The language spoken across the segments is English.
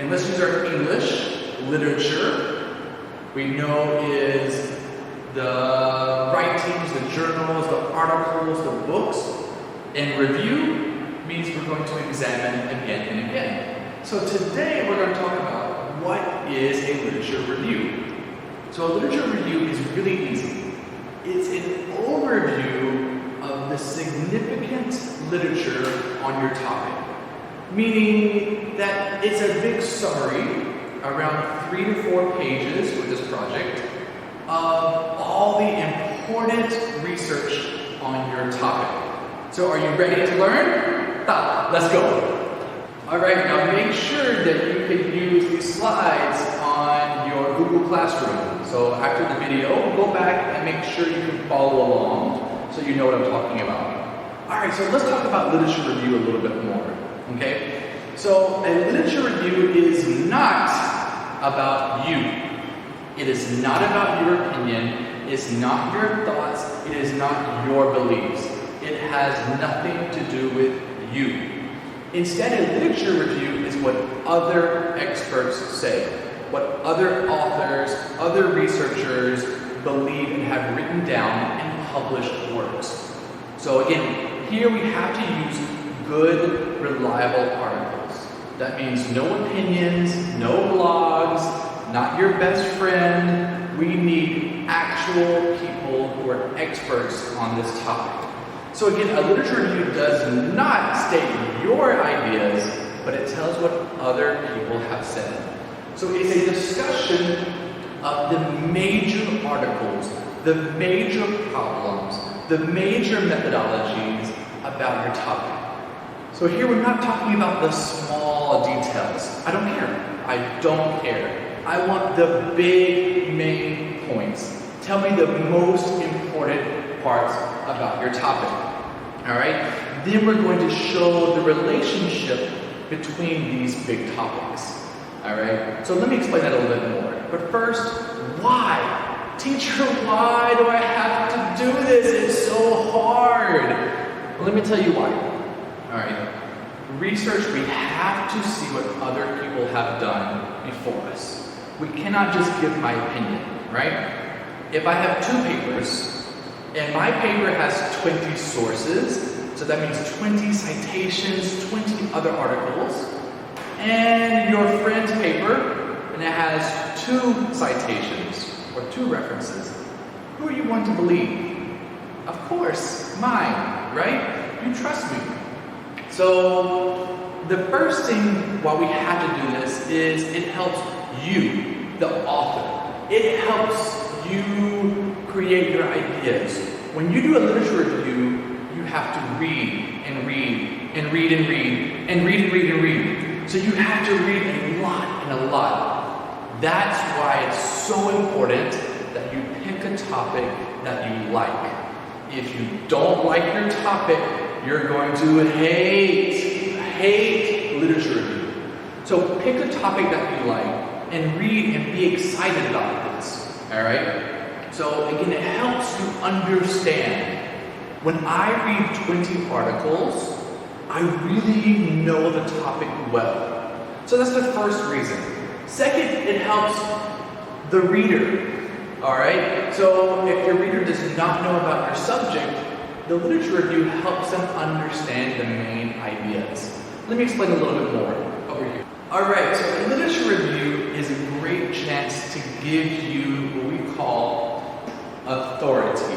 And let's use our English. Literature, we know is the writings, the journals, the articles, the books. And review means we're going to examine again and again. So today we're going to talk about what is a literature review. So a literature review is really easy. It's an overview of the significant literature on your topic, meaning that it's a big summary, around 3 to 4 pages for this project, of all the important research on your topic. So are you ready to learn? Let's go. Alright, now make sure that you can use these slides on your Google Classroom. So after the video, go back and make sure you can follow along so you know what I'm talking about. Alright, so let's talk about literature review a little bit more. Okay? So a literature review is not about you. It is not about your opinion. It's not your thoughts. It is not your beliefs. It has nothing to do with you. Instead, a literature review is what other experts say, what other authors, other researchers believe and have written down in published works. So again, here we have to use good, reliable articles. That means no opinions, no blogs, not your best friend. We need actual people who are experts on this topic. So again, a literature review does not state your ideas, but it tells what other people have said. So it's a discussion of the major articles, the major problems, the major methodologies about your topic. So here we're not talking about the small details. I don't care. I don't care. I want the big main points. Tell me the most important parts about your topic. Alright? Then we're going to show the relationship between these big topics. Alright? So let me explain that a little bit more. But first, why? Teacher, why do I have to do this? It's so hard. Well, let me tell you why. Alright? Research, we have to see what other people have done before us. We cannot just give my opinion, right? If I have 2 papers, and my paper has 20 sources, so that means 20 citations, 20 other articles, and your friend's paper, and it has 2 citations, or 2 references, who are you going to believe? Of course, mine, right? You trust me. So, the first thing why we have to do this is it helps you, the author. It helps you create your ideas. When you do a literature review, you have to read and read and read and read and read and read and read. So you have to read a lot and a lot. That's why it's so important that you pick a topic that you like. If you don't like your topic, you're going to hate literature review. So pick a topic that you like and read and be excited about this. Alright? So again, it helps you understand. When I read 20 articles, I really know the topic well. So that's the first reason. Second, it helps the reader. Alright? So if your reader does not know about your subject, the literature review helps them understand the main ideas. Let me explain a little bit more over here. Alright, so a literature review is a great chance to give you what we call authority.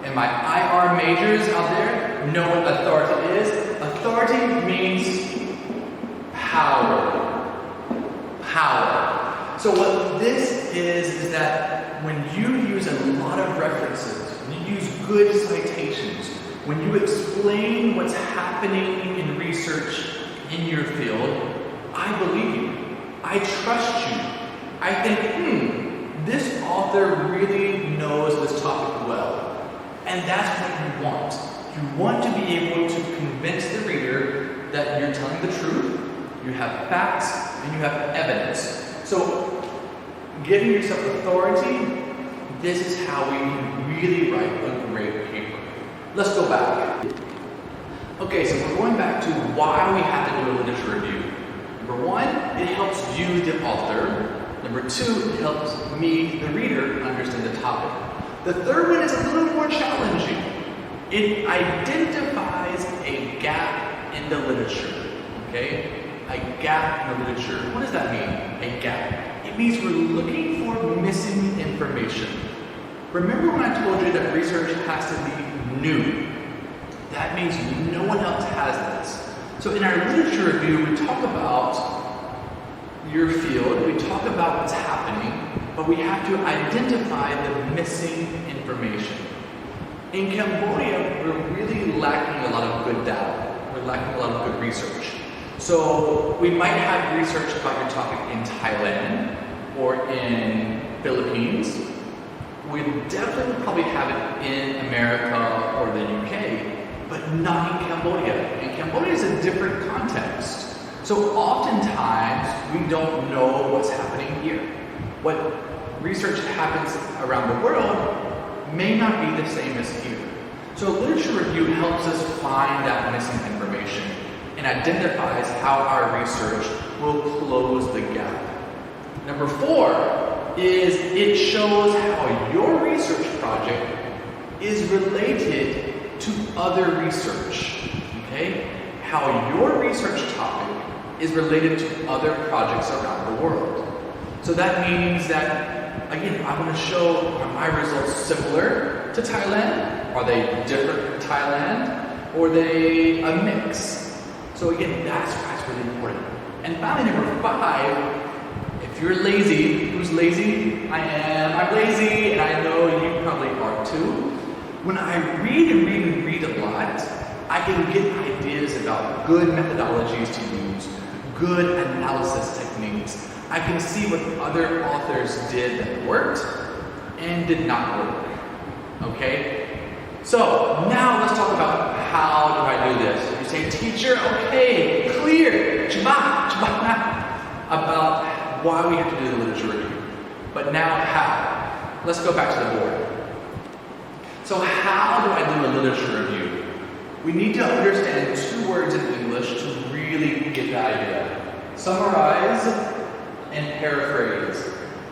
And my IR majors out there know what authority is. Authority means power. So what this is that when you use a lot of references, when you use good citations, when you explain what's happening in research in your field, I believe you. I trust you. I think, this author really knows this topic well. And that's what you want. You want to be able to convince the reader that you're telling the truth, you have facts, and you have evidence. So, giving yourself authority, this is how we can really write a great paper. Let's go back. Okay, so we're going back to why we have to do a literature review. Number one, it helps you, the author. Number two, it helps me, the reader, understand the topic. The third one is a little more challenging. It identifies a gap in the literature, okay? A gap in the literature. What does that mean, a gap? It means we're looking for missing information. Remember when I told you that research has to be new? That means no one else has this. So in our literature review, we talk about your field, we talk about what's happening, but we have to identify the missing information. In Cambodia, we're really lacking a lot of good data. We're lacking a lot of good research. So we might have research about your topic in Thailand or in Philippines. We definitely would probably have it in America or the UK, but not in Cambodia. And Cambodia is a different context. So oftentimes, we don't know what's happening here. What research happens around the world may not be the same as here. So literature review helps us find that missing information and identifies how our research will close the gap. Number four is it shows how your research project is related to other research, okay? How your research topic is related to other projects around the world. So that means that, again, I want to show, are my results similar to Thailand? Are they different from Thailand? Or are they a mix? So again, that's why it's really important. And finally, number five, if you're lazy, who's lazy? I am. I'm lazy, and I know you probably are too. When I read and read and read a lot, I can get ideas about good methodologies to use, good analysis techniques. I can see what other authors did that worked and did not work. Okay? So now let's talk about how do I do this. You say, teacher, okay, clear, about why we have to do the literature review. But now how? Let's go back to the board. So how do I do a literature review? We need to understand two words in English to really get the idea. Summarize and paraphrase.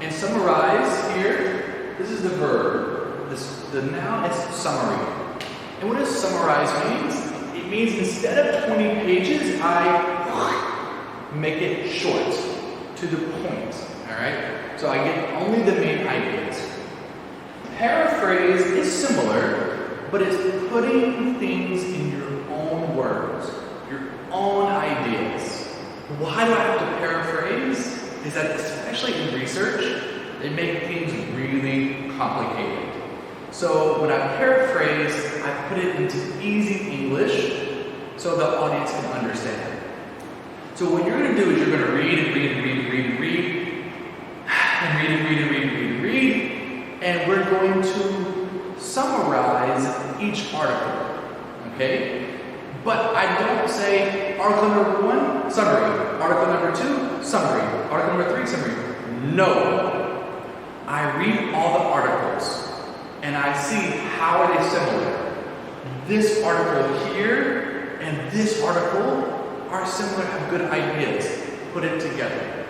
And summarize here, this is the verb. The noun is summary. And what does summarize means? It means instead of 20 pages, I make it short, to the point. Alright? So I get only the main ideas. Paraphrase is similar, but it's putting things in your own words, your own ideas. Why do I have to paraphrase? Is that especially in research, they make things really complicated. So when I paraphrase, I put it into easy English so the audience can understand. So what you're going to do is you're going to read and read and read and read and read and read and read and read and read and read, and we're going to summarize each article. Okay? But I don't say article number 1, summary. Article number 2, summary. Article number 3, summary. No. I read all the articles and I see how are they similar. This article here and this article are similar, have good ideas. Put it together.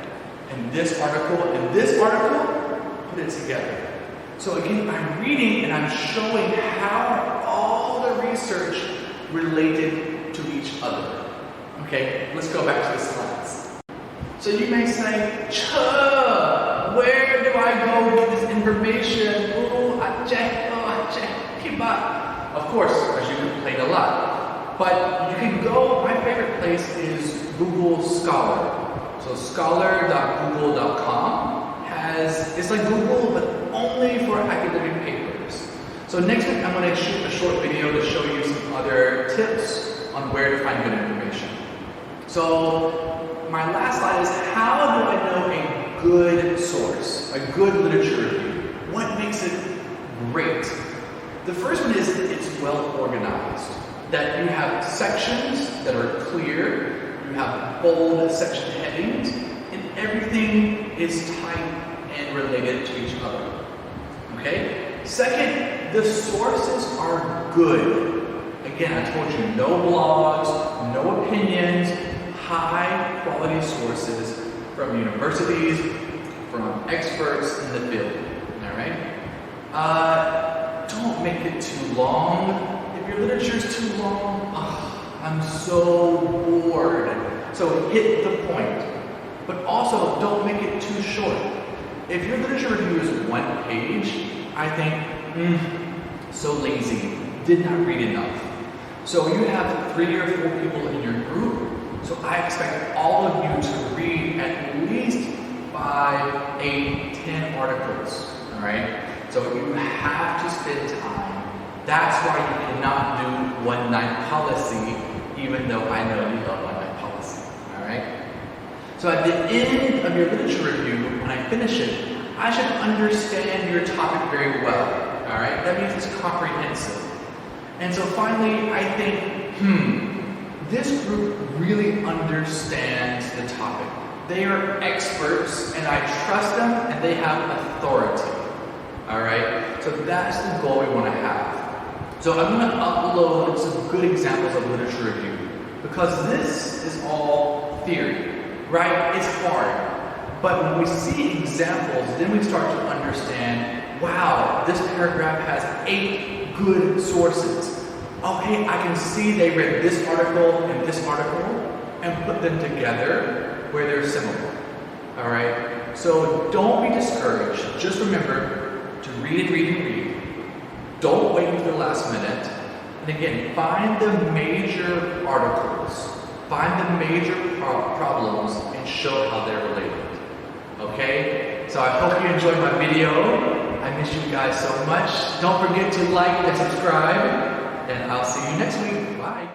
And this article and this article, put it together. So again, I'm reading and I'm showing how all the research related to each other. Okay, let's go back to the slides. So you may say, where do I go get this information? Of course, as you complain a lot. But you can go, my favorite place is Google Scholar. So scholar.google.com it's like Google, but only for academic papers. So next week I'm going to shoot a short video to show you some other tips on where to find good information. So my last slide is, how do I know a good source, a good literature review? What makes it great? The first one is it's well organized. That you have sections that are clear, you have bold section headings, and everything is tight and related to each other. Okay? Second, the sources are good. Again, I told you, no blogs, no opinions, high quality sources from universities, from experts in the field. All right? Don't make it too long. If your literature is too long, I'm so bored. So hit the point. But also, don't make it too short. If your literature review is 1 page, I think, so lazy, did not read enough. So you have 3 or 4 people in your group, so I expect all of you to read at least 5, 8, 10 articles, all right? So you have to spend time. That's why you cannot do one-night policy, even though I know you love one-night policy, all right? So at the end of your literature review, when I finish it, I should understand your topic very well, all right? That means it's comprehensive. And so finally, I think, this group really understands the topic. They are experts, and I trust them, and they have authority, all right? So that's the goal we want to have. So I'm going to upload some good examples of literature review, because this is all theory. Right? It's hard. But when we see examples, then we start to understand, wow, this paragraph has 8 good sources. Okay, I can see they read this article and put them together where they're similar. All right? So don't be discouraged. Just remember to read. Don't wait until the last minute. And again, find the major articles. Find the major problems and show how they're related. Okay? So I hope you enjoyed my video. I miss you guys so much. Don't forget to like and subscribe. And I'll see you next week. Bye.